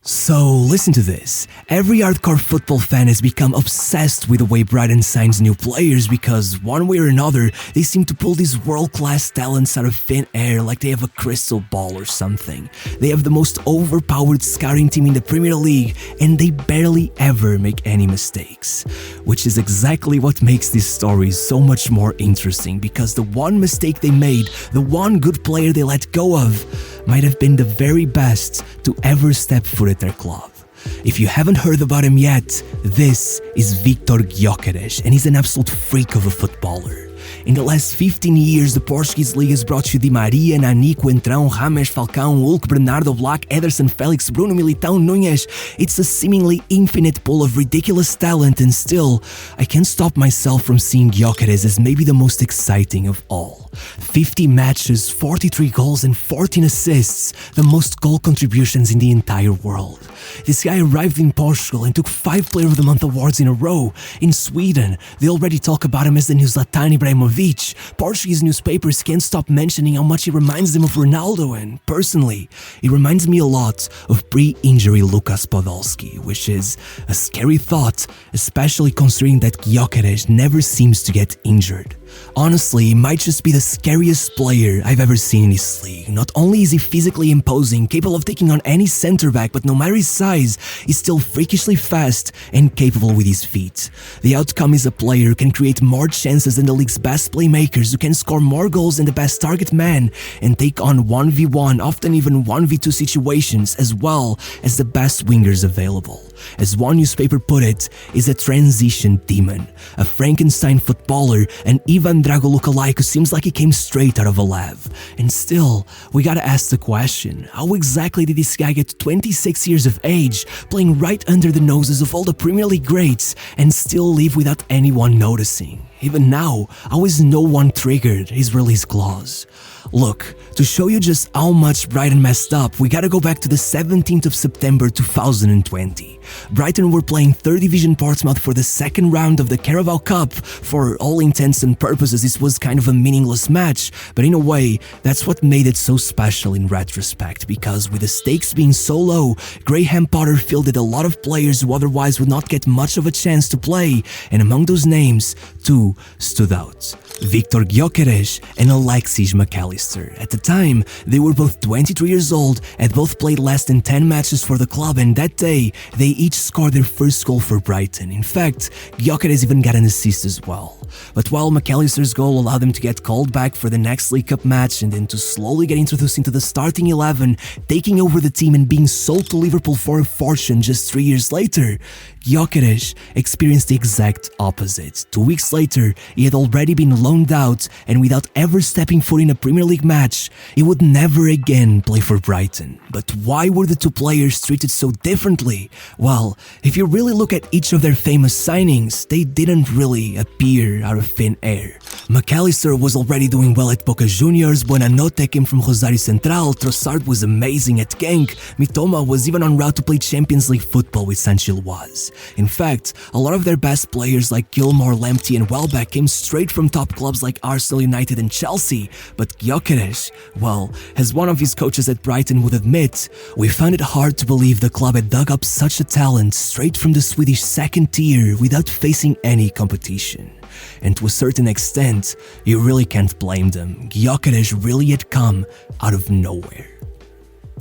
So listen to this. Every hardcore football fan has become obsessed with the way Brighton signs new players because one way or another, they seem to pull these world-class talents out of thin air like they have a crystal ball or something. They have the most overpowered scouting team in the Premier League and they barely ever make any mistakes. Which is exactly what makes these stories so much more interesting because the one mistake they made, the one good player they let go of, might have been the very best to ever step foot at their club. If you haven't heard about him yet, this is Viktor Gyokeres, and he's an absolute freak of a footballer. In the last 15 years, the Portuguese league has brought you Di Maria, Nani, Coentrão, James, Falcão, Hulk, Bernardo, Black, Ederson, Felix, Bruno, Militão, Nunes. It's a seemingly infinite pool of ridiculous talent, and still, I can't stop myself from seeing Gyokeres as maybe the most exciting of all. 50 matches, 43 goals and 14 assists, the most goal contributions in the entire world. This guy arrived in Portugal and took 5 Player of the Month awards in a row. In Sweden, they already talk about him as the new Zlatan Ibrahimovic. Portuguese newspapers can't stop mentioning how much he reminds them of Ronaldo, and personally, he reminds me a lot of pre-injury Lukas Podolski, which is a scary thought, especially considering that Gyokeres never seems to get injured. Honestly, he might just be the scariest player I've ever seen in this league. Not only is he physically imposing, capable of taking on any center back, but no matter his size, he's still freakishly fast and capable with his feet. The outcome is a player who can create more chances than the league's best playmakers, who can score more goals than the best target man, and take on 1v1, often even 1v2 situations, as well as the best wingers available. As one newspaper put it, is a transition demon, a Frankenstein footballer, an Ivan Drago lookalike who seems like he came straight out of a lab. And still, we gotta ask the question, how exactly did this guy get 26 years of age, playing right under the noses of all the Premier League greats, and still leave without anyone noticing? Even now, how is no one triggered his release clause? Look, to show you just how much Brighton messed up, we gotta go back to the 17th of September 2020. Brighton were playing 3rd Division Portsmouth for the second round of the Carabao Cup. For all intents and purposes, this was kind of a meaningless match, but in a way, that's what made it so special in retrospect, because with the stakes being so low, Graham Potter fielded a lot of players who otherwise would not get much of a chance to play, and among those names, 2 stood out: Viktor Gyokeres and Alexis McAllister. At the time, they were both 23 years old, had both played less than 10 matches for the club, and that day, they each scored their first goal for Brighton. In fact, Gyokeres even got an assist as well. But while McAllister's goal allowed them to get called back for the next League Cup match and then to slowly get introduced into the starting 11, taking over the team and being sold to Liverpool for a fortune just 3 years later, Gyokeres experienced the exact opposite. 2 weeks later, he had already been loaned out, and without ever stepping foot in a Premier League match, he would never again play for Brighton. But why were the two players treated so differently? Well, if you really look at each of their famous signings, they didn't really appear out of thin air. McAllister was already doing well at Boca Juniors, Buonanotte came from Rosario Central, Trossard was amazing at Genk, Mitoma was even en route to play Champions League football with Saint-Gilloise. In fact, a lot of their best players like Gilmore, Lamptey and Welbeck came straight from top clubs like Arsenal, United and Chelsea, but Gyokeres, well, as one of his coaches at Brighton would admit, we found it hard to believe the club had dug up such a talent straight from the Swedish second tier without facing any competition. And to a certain extent, you really can't blame them. Gyokeres really had come out of nowhere.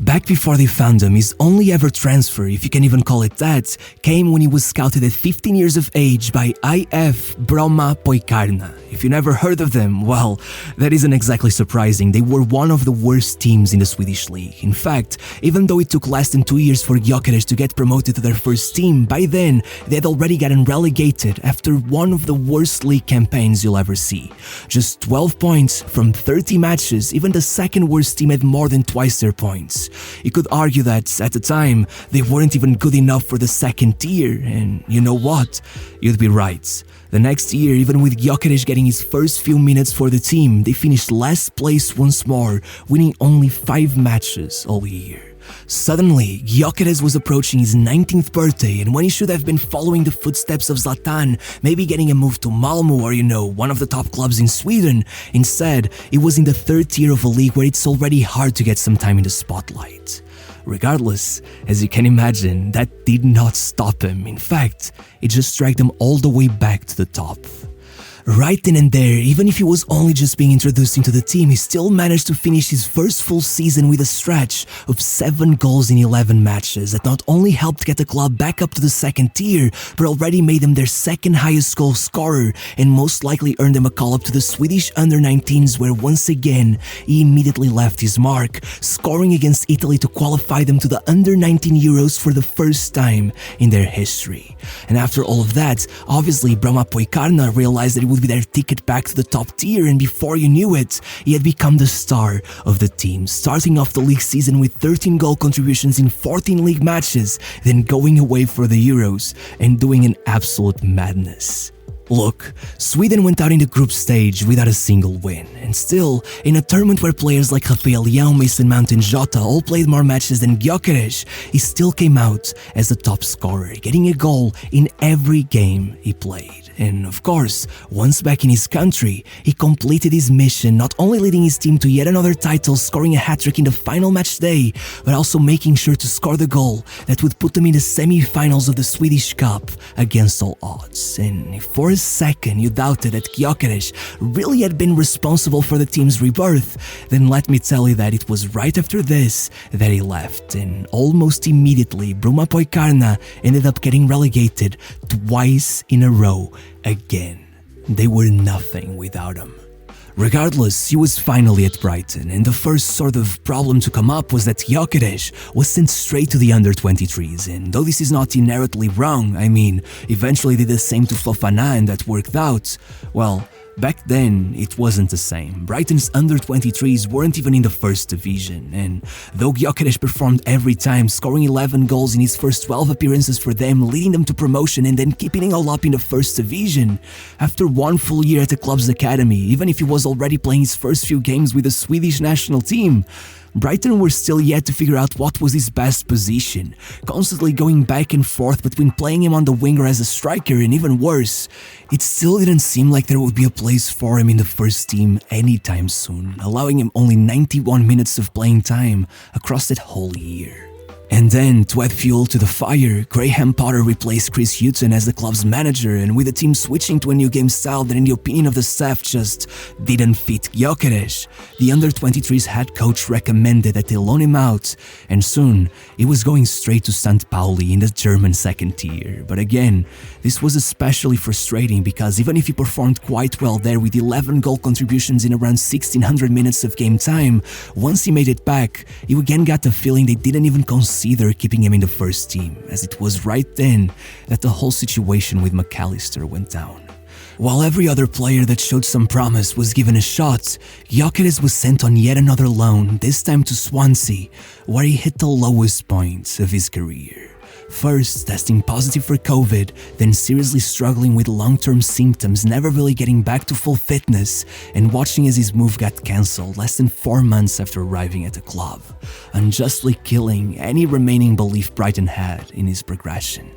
Back before they found him, his only ever transfer, if you can even call it that, came when he was scouted at 15 years of age by IF Bromma Poikarna. If you never heard of them, well, that isn't exactly surprising. They were one of the worst teams in the Swedish league. In fact, even though it took less than 2 years for Gyokeres to get promoted to their first team, by then, they had already gotten relegated after one of the worst league campaigns you'll ever see. Just 12 points from 30 matches, even the second worst team had more than twice their points. You could argue that, at the time, they weren't even good enough for the second tier, and you know what? You'd be right. The next year, even with Gyokeres getting his first few minutes for the team, they finished last place once more, winning only 5 matches all year. Suddenly, Gyokeres was approaching his 19th birthday, and when he should have been following the footsteps of Zlatan, maybe getting a move to Malmö or, one of the top clubs in Sweden, instead, he was in the 3rd tier of a league where it's already hard to get some time in the spotlight. Regardless, as you can imagine, that did not stop him. In fact, it just dragged him all the way back to the top. Right then and there, even if he was only just being introduced into the team, he still managed to finish his first full season with a stretch of 7 goals in 11 matches that not only helped get the club back up to the second tier, but already made him their second highest goal scorer and most likely earned him a call up to the Swedish under-19s, where once again he immediately left his mark, scoring against Italy to qualify them to the under-19 Euros for the first time in their history. And after all of that, obviously Brahma Poikarna realized that it would be their ticket back to the top tier, and before you knew it, he had become the star of the team, starting off the league season with 13 goal contributions in 14 league matches, then going away for the Euros and doing an absolute madness. Look, Sweden went out in the group stage without a single win, and still, in a tournament where players like Rafael Leão, Mason Mount and Jota all played more matches than Gyokeres, he still came out as the top scorer, getting a goal in every game he played. And of course, once back in his country, he completed his mission, not only leading his team to yet another title, scoring a hat-trick in the final match day, but also making sure to score the goal that would put them in the semi-finals of the Swedish Cup against all odds. And if for a second you doubted that Gyokeres really had been responsible for the team's rebirth, then let me tell you that it was right after this that he left, and almost immediately Bruma Poikarna ended up getting relegated twice in a row again. They were nothing without him. Regardless, he was finally at Brighton, and the first sort of problem to come up was that Gyokeres was sent straight to the under-23s, and though this is not inherently wrong, I mean, eventually did the same to Fofana and that worked out, well, back then, it wasn't the same. Brighton's under-23s weren't even in the first division, and though Gyokeres performed every time, scoring 11 goals in his first 12 appearances for them, leading them to promotion and then keeping it all up in the first division, after one full year at the club's academy, even if he was already playing his first few games with the Swedish national team, Brighton were still yet to figure out what was his best position, constantly going back and forth between playing him on the wing or as a striker, and even worse, it still didn't seem like there would be a place for him in the first team anytime soon, allowing him only 91 minutes of playing time across that whole year. And then, to add fuel to the fire, Graham Potter replaced Chris Hughton as the club's manager, and with the team switching to a new game style that in the opinion of the staff just didn't fit Gyokeres, the under-23's head coach recommended that they loan him out, and soon, he was going straight to St. Pauli in the German second tier. But again, this was especially frustrating because even if he performed quite well there with 11 goal contributions in around 1600 minutes of game time, once he made it back, you again got the feeling they didn't even consider keeping him in the first team, as it was right then that the whole situation with McAllister went down. While every other player that showed some promise was given a shot, Gyokeres was sent on yet another loan, this time to Swansea, where he hit the lowest point of his career. First, testing positive for COVID, then seriously struggling with long-term symptoms, never really getting back to full fitness, and watching as his move got cancelled less than 4 months after arriving at the club, unjustly killing any remaining belief Brighton had in his progression.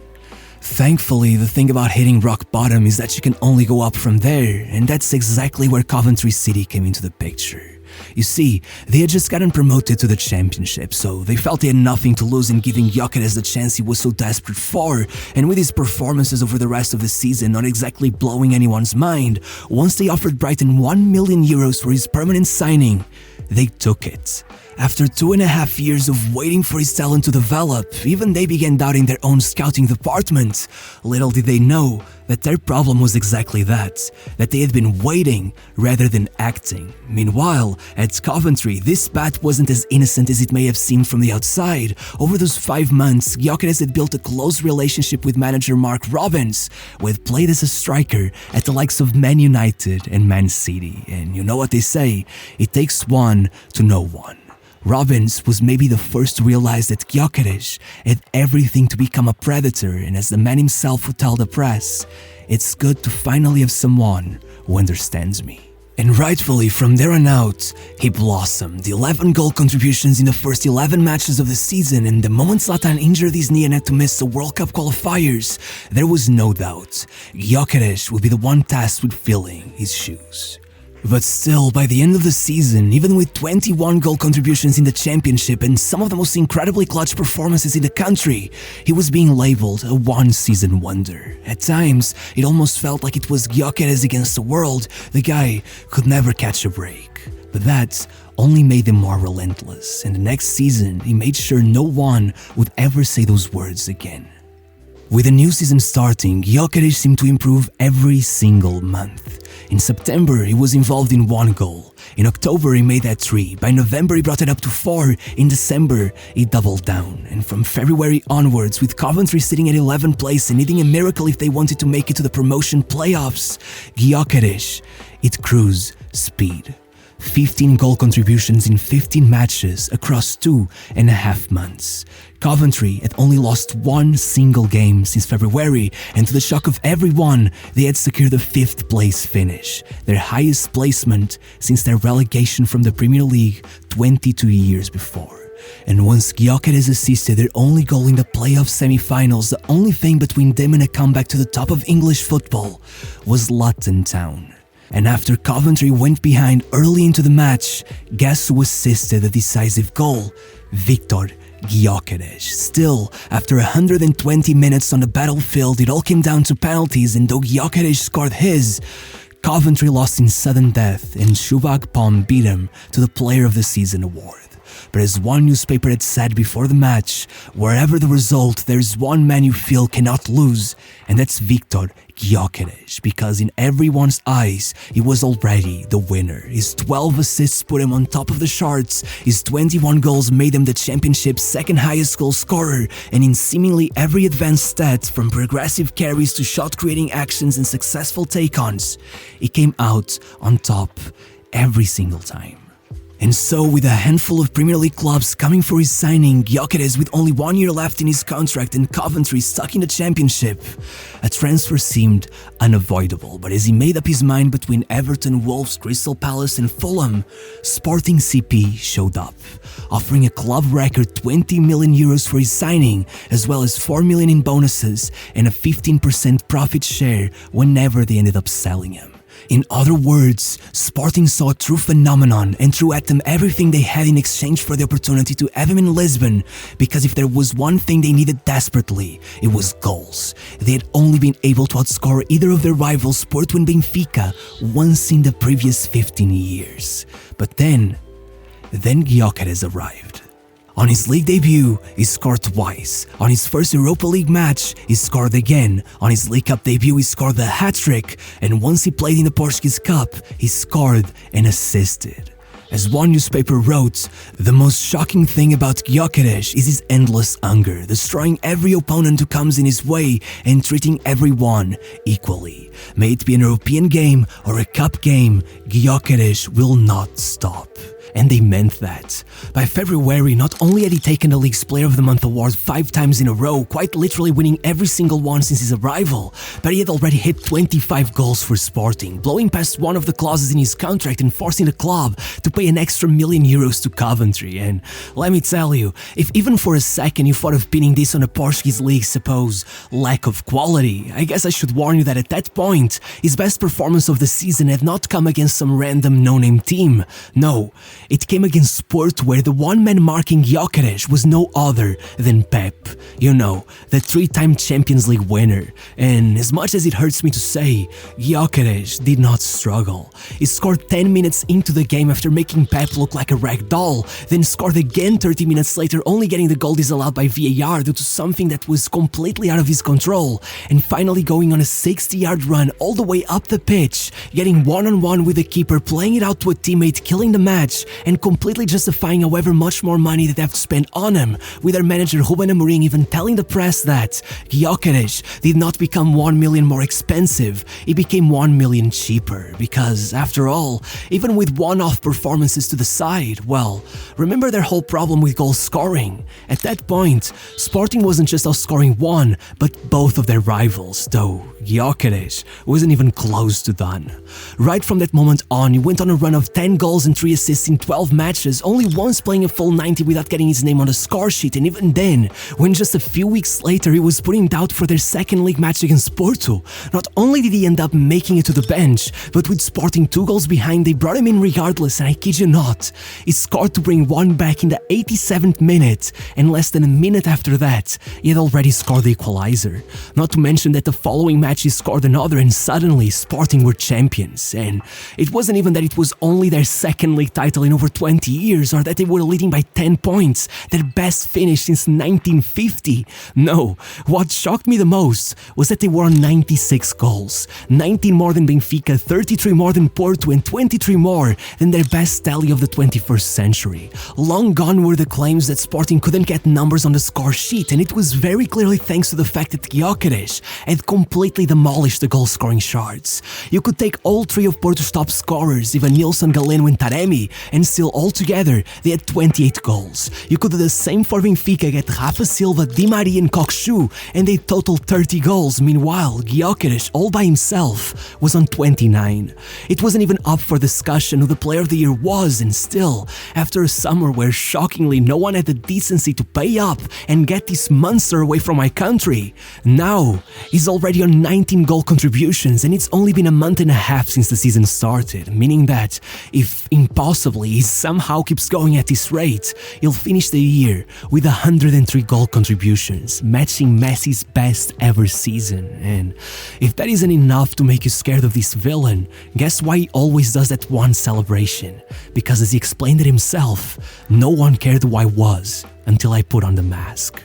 Thankfully, the thing about hitting rock bottom is that you can only go up from there, and that's exactly where Coventry City came into the picture. You see, they had just gotten promoted to the championship, so they felt they had nothing to lose in giving Gyokeres the chance he was so desperate for, and with his performances over the rest of the season not exactly blowing anyone's mind, once they offered Brighton €1 million for his permanent signing, they took it. After 2.5 years of waiting for his talent to develop, even they began doubting their own scouting department. Little did they know that their problem was exactly that they had been waiting rather than acting. Meanwhile, at Coventry, this path wasn't as innocent as it may have seemed from the outside. Over those 5 months, Gyokeres had built a close relationship with manager Mark Robins, who had played as a striker at the likes of Man United and Man City. And you know what they say, it takes one to know one. Robins was maybe the first to realize that Gyokeres had everything to become a predator, and as the man himself would tell the press, it's good to finally have someone who understands me. And rightfully, from there on out, he blossomed. The 11 goal contributions in the first 11 matches of the season, and the moment Zlatan injured his knee and had to miss the World Cup qualifiers, there was no doubt Gyokeres would be the one tasked with filling his shoes. But still, by the end of the season, even with 21 goal contributions in the championship and some of the most incredibly clutch performances in the country, he was being labeled a one-season wonder. At times, it almost felt like it was Gyokeres against the world. The guy could never catch a break. But that only made him more relentless, and the next season, he made sure no one would ever say those words again. With the new season starting, Gyokeres seemed to improve every single month. In September, he was involved in 1 goal. In October, he made that 3. By November, he brought it up to 4. In December, he doubled down. And from February onwards, with Coventry sitting at 11th place and needing a miracle if they wanted to make it to the promotion playoffs, Gyokeres hit cruise speed. 15 goal contributions in 15 matches across 2.5 months. Coventry had only lost 1 single game since February, and to the shock of everyone, they had secured a 5th place finish, their highest placement since their relegation from the Premier League 22 years before. And once Gyokeres assisted their only goal in the playoff semi-finals, the only thing between them and a comeback to the top of English football was Luton Town. And after Coventry went behind early into the match, guess who assisted the decisive goal? Viktor Gyokeres. Still, after 120 minutes on the battlefield, it all came down to penalties, and though Gyokeres scored his, Coventry lost in sudden death, and Shubhag Pom beat him to the Player of the Season award. But as one newspaper had said before the match, wherever the result, there's one man you feel cannot lose, and that's Viktor Gyokeres, because in everyone's eyes, he was already the winner. His 12 assists put him on top of the charts, his 21 goals made him the championship's second highest goal scorer, and in seemingly every advanced stat, from progressive carries to shot-creating actions and successful take-ons, he came out on top every single time. And so, with a handful of Premier League clubs coming for his signing, Gyokeres with only 1 year left in his contract and Coventry stuck in the championship, a transfer seemed unavoidable. But as he made up his mind between Everton, Wolves, Crystal Palace and Fulham, Sporting CP showed up, offering a club record 20 million euros for his signing, as well as 4 million in bonuses and a 15% profit share whenever they ended up selling him. In other words, Sporting saw a true phenomenon and threw at them everything they had in exchange for the opportunity to have him in Lisbon, because if there was one thing they needed desperately, it was goals. They had only been able to outscore either of their rivals, Porto and Benfica, once in the previous 15 years. But then Gyokeres arrived. On his league debut, he scored twice. On his first Europa League match, he scored again. On his League Cup debut, he scored the hat-trick. And once he played in the Portuguese Cup, he scored and assisted. As one newspaper wrote, the most shocking thing about Gyokeres is his endless hunger, destroying every opponent who comes in his way and treating everyone equally. May it be an European game or a cup game, Gyokeres will not stop. And they meant that. By February, not only had he taken the League's Player of the Month award 5 times in a row, quite literally winning every single one since his arrival, but he had already hit 25 goals for Sporting, blowing past one of the clauses in his contract and forcing the club to pay an extra €1 million to Coventry. And let me tell you, if even for a second you thought of pinning this on a Portuguese league's supposed lack of quality, I guess I should warn you that at that point, his best performance of the season had not come against some random no-name team. No, it came against Porto, where the one-man marking Gyokeres was no other than Pep. You know, the 3-time Champions League winner. And as much as it hurts me to say, Gyokeres did not struggle. He scored 10 minutes into the game after making Pep look like a rag doll, then scored again 30 minutes later, only getting the goal disallowed by VAR due to something that was completely out of his control, and finally going on a 60-yard run all the way up the pitch, getting one-on-one with the keeper, playing it out to a teammate, killing the match, and completely justifying however much more money that they have to spend on him, with their manager Ruben Amorim even telling the press that Gyokeres did not become 1 million more expensive, he became 1 million cheaper, because after all, even with one-off performances to the side, well, remember their whole problem with goal scoring. At that point, Sporting wasn't just outscoring one, but both of their rivals, though Gyokeres wasn't even close to done. Right from that moment on, he went on a run of 10 goals and 3 assists in 12 matches, only once playing a full 90 without getting his name on the score sheet, and even then, when just a few weeks later, he was put in doubt for their second league match against Porto. Not only did he end up making it to the bench, but with Sporting 2 goals behind, they brought him in regardless, and I kid you not, he scored to bring one back in the 87th minute, and less than a minute after that, he had already scored the equalizer. Not to mention that the following match he scored another, and suddenly Sporting were champions. And it wasn't even that it was only their second league title in over 20 years, or that they were leading by 10 points, their best finish since 1950. No, what shocked me the most was that they were on 96 goals, 19 more than Benfica, 33 more than Porto, and 23 more than their best tally of the 21st century. Long gone were the claims that Sporting couldn't get numbers on the score sheet, and it was very clearly thanks to the fact that Gyokeres had completely demolished the goal-scoring charts. You could take all three of Porto's top scorers, Evanilson, Galeno and Taremi, and still altogether they had 28 goals. You could do the same for Benfica, get Rafa Silva, Di Maria and Kokshu, and they totaled 30 goals. Meanwhile, Gyokeres, all by himself, was on 29. It wasn't even up for discussion who the player of the year was, and still, after a summer where shockingly no one had the decency to pay up and get this monster away from my country, now he's already on 19 goal contributions, and it's only been a month and a half since the season started, meaning that if impossibly he somehow keeps going at this rate, he'll finish the year with 103 goal contributions, matching Messi's best ever season. And if that isn't enough to make you scared of this villain, guess why he always does that one celebration? Because as he explained it himself, no one cared who I was until I put on the mask.